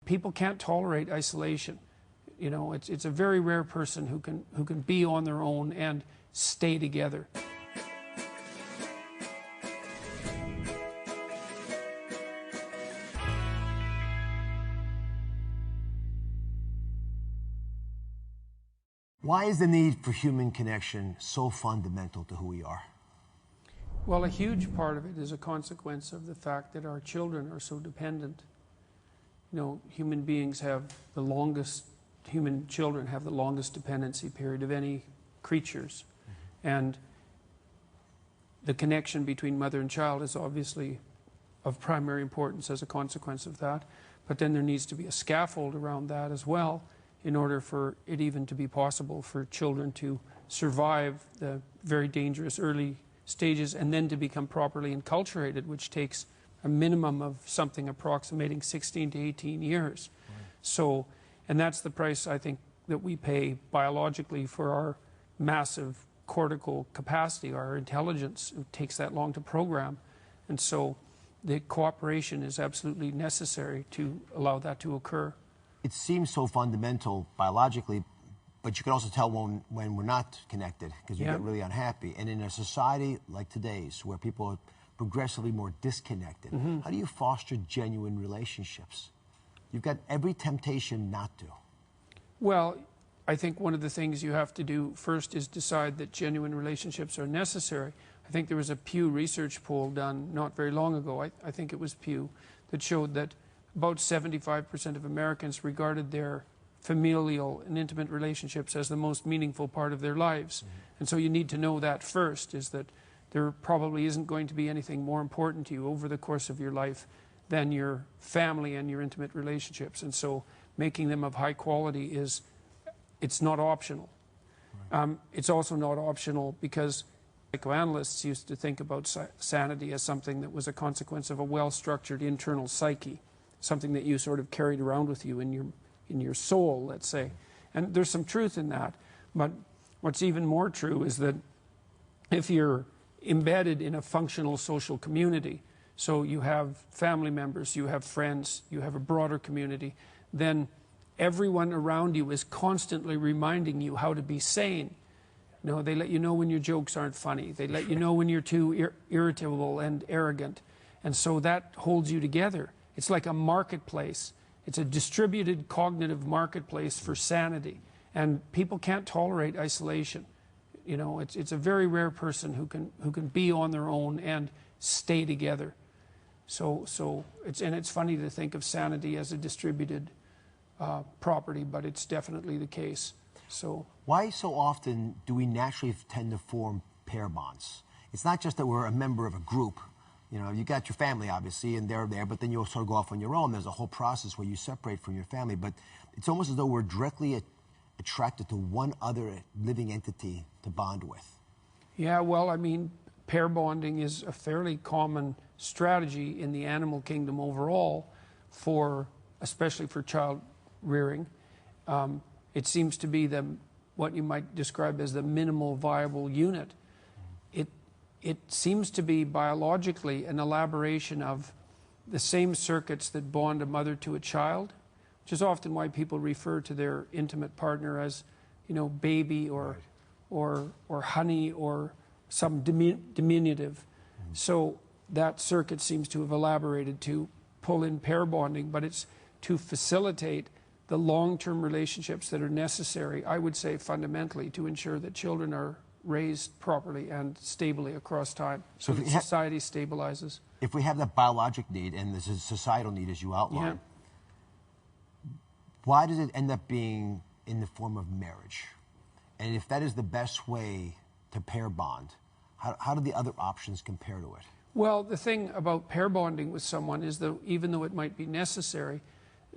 People can't tolerate isolation. You know, it's a very rare person who can be on their own and stay together. Why is the need for human connection so fundamental to who we are? Well, a huge part of it is a consequence of the fact that our children are so dependent. You know, human children have the longest dependency period of any creatures. And the connection between mother and child is obviously of primary importance as a consequence of that. But then there needs to be a scaffold around that as well, in order for it even to be possible for children to survive the very dangerous early stages and then to become properly enculturated, which takes a minimum of something approximating 16 to 18 years. Right. So, and that's the price, I think, that we pay biologically for our massive cortical capacity, our intelligence. It takes that long to program. And so the cooperation is absolutely necessary to allow that to occur. It seems so fundamental biologically, but you can also tell when we're not connected, because you get really unhappy. And in a society like today's, where people are progressively more disconnected, how do you foster genuine relationships? You've got every temptation not to. Well, I think one of the things you have to do first is decide that genuine relationships are necessary. I think there was a Pew Research poll done not very long ago, I think it was Pew, that showed that about 75% of Americans regarded their familial and intimate relationships as the most meaningful part of their lives. And so you need to know that first, is that there probably isn't going to be anything more important to you over the course of your life than your family and your intimate relationships. And so making them of high quality it's not optional. Right. It's also not optional because psychoanalysts used to think about sanity as something that was a consequence of a well-structured internal psyche, something that you sort of carried around with you in your soul, let's say. And there's some truth in that. But what's even more true is that if you're embedded in a functional social community, so you have family members, you have friends, you have a broader community, then everyone around you is constantly reminding you how to be sane. You know, they let you know when your jokes aren't funny. They let you know when you're too irritable and arrogant. And so that holds you together. It's like a marketplace. It's a distributed cognitive marketplace for sanity. And people can't tolerate isolation. You know, it's a very rare person who can be on their own and stay together. So it's funny to think of sanity as a distributed property, but it's definitely the case. So why so often do we naturally tend to form pair bonds? It's not just that we're a member of a group. You know, you got your family, obviously, and they're there, but then you'll sort of go off on your own. There's a whole process where you separate from your family, but it's almost as though we're directly attracted to one other living entity to bond with. Yeah, well, I mean, pair bonding is a fairly common strategy in the animal kingdom overall, especially for child rearing. It seems to be what you might describe as the minimal viable unit. It seems to be biologically an elaboration of the same circuits that bond a mother to a child, which is often why people refer to their intimate partner as, you know, baby or honey or some diminutive. So that circuit seems to have elaborated to pull in pair bonding, but it's to facilitate the long-term relationships that are necessary, I would say fundamentally, to ensure that children are raised properly and stably across time, so that society stabilizes. If we have that biologic need and this is societal need, as you outlined, why does it end up being in the form of marriage? And if that is the best way to pair bond, how do the other options compare to it? Well, the thing about pair bonding with someone is that even though it might be necessary,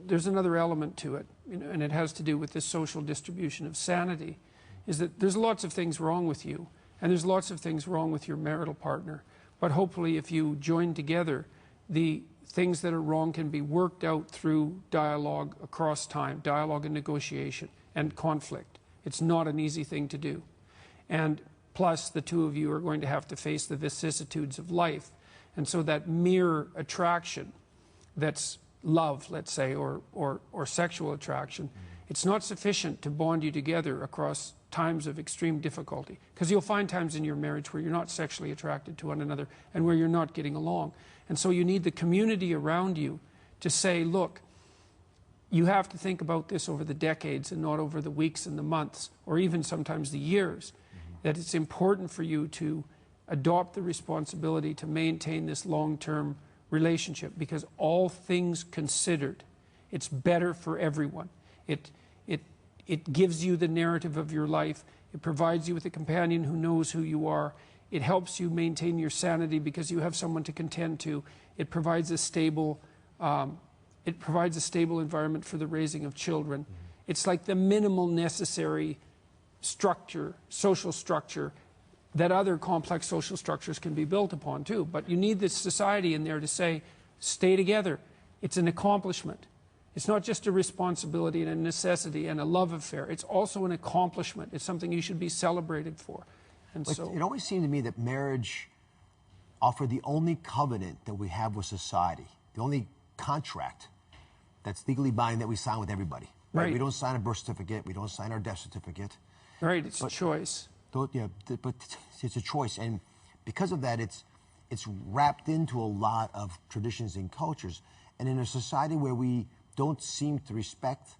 there's another element to it, you know, and it has to do with this social distribution of sanity, is that there's lots of things wrong with you, and there's lots of things wrong with your marital partner. But hopefully if you join together, the things that are wrong can be worked out through dialogue across time, dialogue and negotiation, and conflict. It's not an easy thing to do. And plus, the two of you are going to have to face the vicissitudes of life. And so that mere attraction that's love, let's say, or sexual attraction, it's not sufficient to bond you together across times of extreme difficulty. Because you'll find times in your marriage where you're not sexually attracted to one another and where you're not getting along. And so you need the community around you to say, look, you have to think about this over the decades and not over the weeks and the months, or even sometimes the years, that it's important for you to adopt the responsibility to maintain this long-term relationship, because all things considered, it's better for everyone. It gives you the narrative of your life. It provides you with a companion who knows who you are. It helps you maintain your sanity because you have someone to contend to. It provides a stable environment for the raising of children. It's like the minimal necessary structure, social structure, that other complex social structures can be built upon too. But you need this society in there to say, stay together. It's an accomplishment. It's not just a responsibility and a necessity and a love affair. It's also an accomplishment. It's something you should be celebrated for. And so it always seemed to me that marriage offered the only covenant that we have with society, the only contract that's legally binding that we sign with everybody. Right. We don't sign a birth certificate. We don't sign our death certificate. Right. It's a choice. But it's a choice, and because of that, it's wrapped into a lot of traditions and cultures. And in a society where we don't seem to respect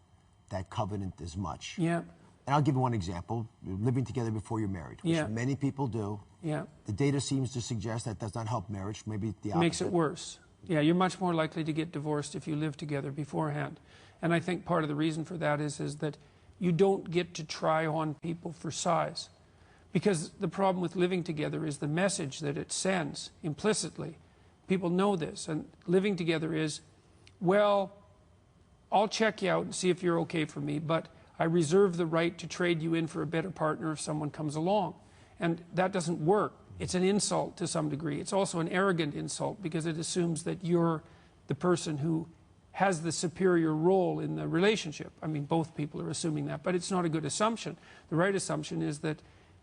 that covenant as much. Yeah. And I'll give you one example: living together before you're married, which many people do. Yeah. The data seems to suggest that does not help marriage. Maybe the opposite. Makes it worse. Yeah, you're much more likely to get divorced if you live together beforehand. And I think part of the reason for that is that you don't get to try on people for size. Because the problem with living together is the message that it sends implicitly. People know this. And living together is, well, I'll check you out and see if you're okay for me, but I reserve the right to trade you in for a better partner if someone comes along. And that doesn't work. It's an insult to some degree. It's also an arrogant insult because it assumes that you're the person who has the superior role in the relationship. I mean, both people are assuming that, but it's not a good assumption. The right assumption is that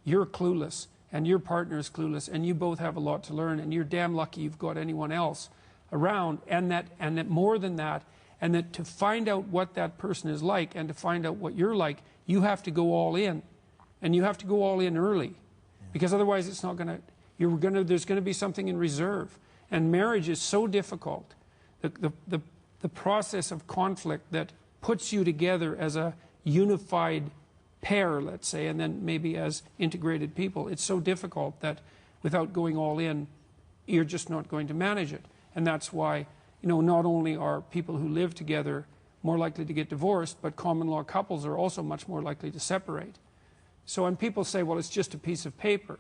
you're clueless and your partner is clueless and you both have a lot to learn and you're damn lucky you've got anyone else around, and that more than that, and that to find out what that person is like and to find out what you're like, you have to go all in, and you have to go all in early, because otherwise it's not going to, there's going to be something in reserve. And marriage is so difficult. The process of conflict that puts you together as a unified pair, let's say, and then maybe as integrated people, it's so difficult that without going all in, you're just not going to manage it. And that's why, not only are people who live together more likely to get divorced, but common law couples are also much more likely to separate. So when people say, well, it's just a piece of paper,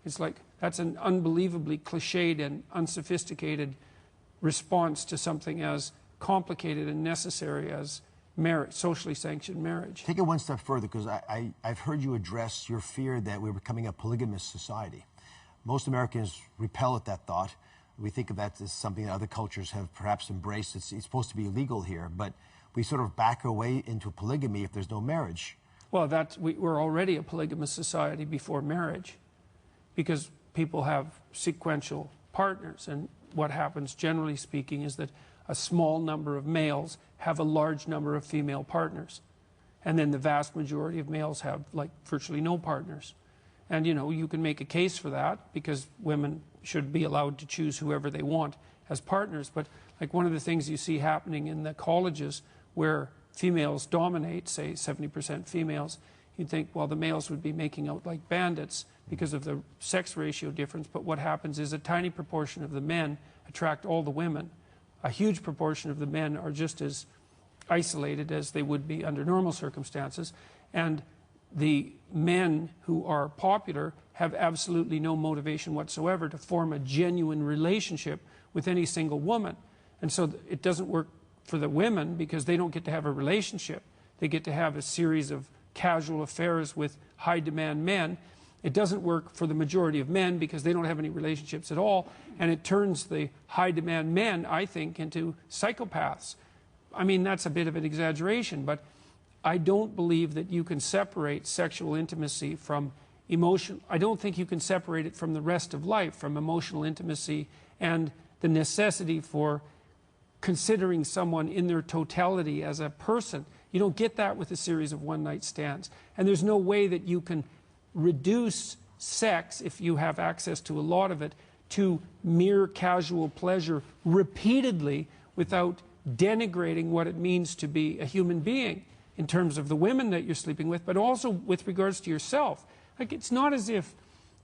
it's like, that's an unbelievably cliched and unsophisticated response to something as complicated and necessary as marriage, socially sanctioned marriage. Take it one step further, because I've heard you address your fear that we're becoming a polygamous society. Most Americans repel at that thought. We think of that as something that other cultures have perhaps embraced. It's supposed to be illegal here, but we sort of back our way into polygamy if there's no marriage. Well, we're already a polygamous society before marriage, because people have sequential partners. And what happens, generally speaking, is that a small number of males have a large number of female partners. And then the vast majority of males have, like, virtually no partners. And, you can make a case for that, because women should be allowed to choose whoever they want as partners. But, like, one of the things you see happening in the colleges where females dominate, say 70% females, you'd think, well, the males would be making out like bandits because of the sex ratio difference. But what happens is a tiny proportion of the men attract all the women. A huge proportion of the men are just as isolated as they would be under normal circumstances. And the men who are popular have absolutely no motivation whatsoever to form a genuine relationship with any single woman. And so it doesn't work for the women because they don't get to have a relationship. They get to have a series of casual affairs with high-demand men. It doesn't work for the majority of men because they don't have any relationships at all. And it turns the high-demand men, I think, into psychopaths. I mean, that's a bit of an exaggeration, but I don't believe that you can separate sexual intimacy from emotion. I don't think you can separate it from the rest of life, from emotional intimacy and the necessity for considering someone in their totality as a person. You don't get that with a series of one-night stands. And there's no way that you can reduce sex, if you have access to a lot of it, to mere casual pleasure repeatedly without denigrating what it means to be a human being in terms of the women that you're sleeping with, but also with regards to yourself. Like, it's not as if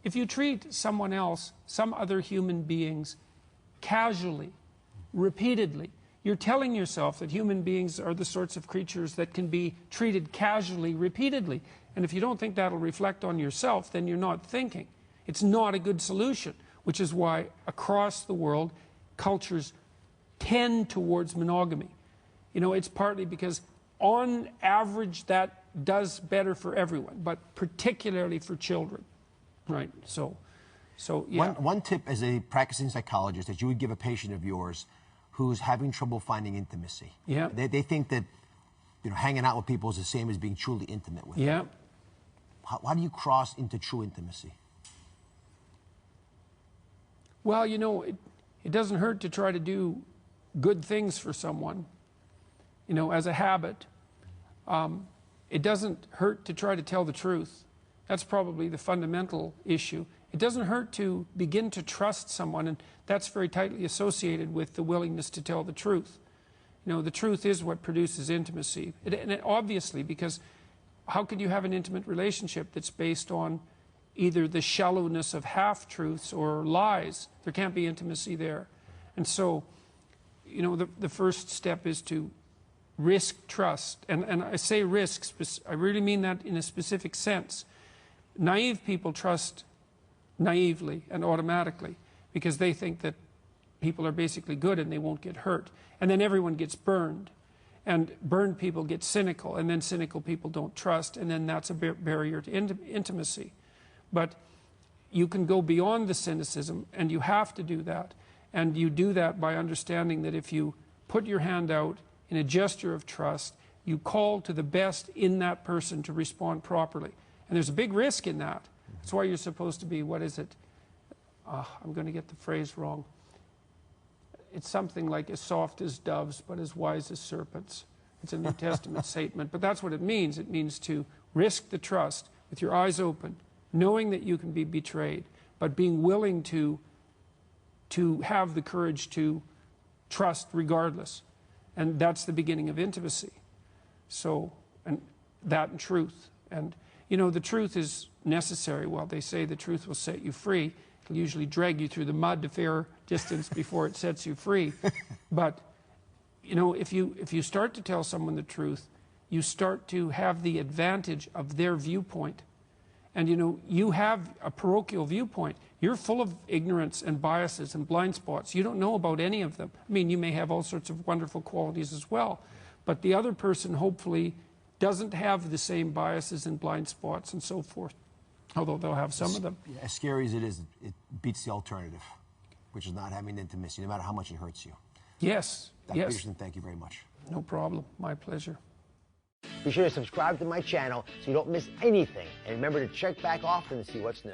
you treat someone else, some other human beings, casually, repeatedly, you're telling yourself that human beings are the sorts of creatures that can be treated casually, repeatedly. And if you don't think that'll reflect on yourself, then you're not thinking. It's not a good solution, which is why across the world, cultures tend towards monogamy. You know, it's partly because on average that does better for everyone, but particularly for children, right? So yeah. One tip as a practicing psychologist that you would give a patient of yours who's having trouble finding intimacy. Yeah. They think that, you know, hanging out with people is the same as being truly intimate with Yeah. them. How do you cross into true intimacy? Well, you know, it doesn't hurt to try to do good things for someone, you know, as a habit. It doesn't hurt to try to tell the truth. That's probably the fundamental issue. It doesn't hurt to begin to trust someone, and that's very tightly associated with the willingness to tell the truth. You know, the truth is what produces intimacy. Obviously, because how could you have an intimate relationship that's based on either the shallowness of half-truths or lies? There can't be intimacy there. And so, you know, the first step is to risk trust. And I say risk, I really mean that in a specific sense. Naive people trust naively and automatically because they think that people are basically good and they won't get hurt. And then everyone gets burned. And burned people get cynical, and then cynical people don't trust, and then that's a barrier to intimacy. But you can go beyond the cynicism, and you have to do that. And you do that by understanding that if you put your hand out in a gesture of trust, you call to the best in that person to respond properly. And there's a big risk in that. That's why you're supposed to be, what is it? I'm going to get the phrase wrong. It's something like as soft as doves, but as wise as serpents. It's a New Testament statement, but that's what it means. It means to risk the trust with your eyes open, knowing that you can be betrayed, but being willing to have the courage to trust regardless. And that's the beginning of intimacy. So, and that and truth. And, you know, the truth is necessary. Well, they say the truth will set you free. It'll usually drag you through the mud a fair distance before it sets you free. But, you know, if you start to tell someone the truth, you start to have the advantage of their viewpoint. And, you know, you have a parochial viewpoint. You're full of ignorance and biases and blind spots. You don't know about any of them. I mean, you may have all sorts of wonderful qualities as well. But the other person, hopefully, doesn't have the same biases and blind spots and so forth. Although they'll have some of them. As scary as it is, it beats the alternative, which is not having intimacy, no matter how much it hurts you. Yes. Dr. Yes. Peterson, thank you very much. No problem. My pleasure. Be sure to subscribe to my channel so you don't miss anything. And remember to check back often to see what's new.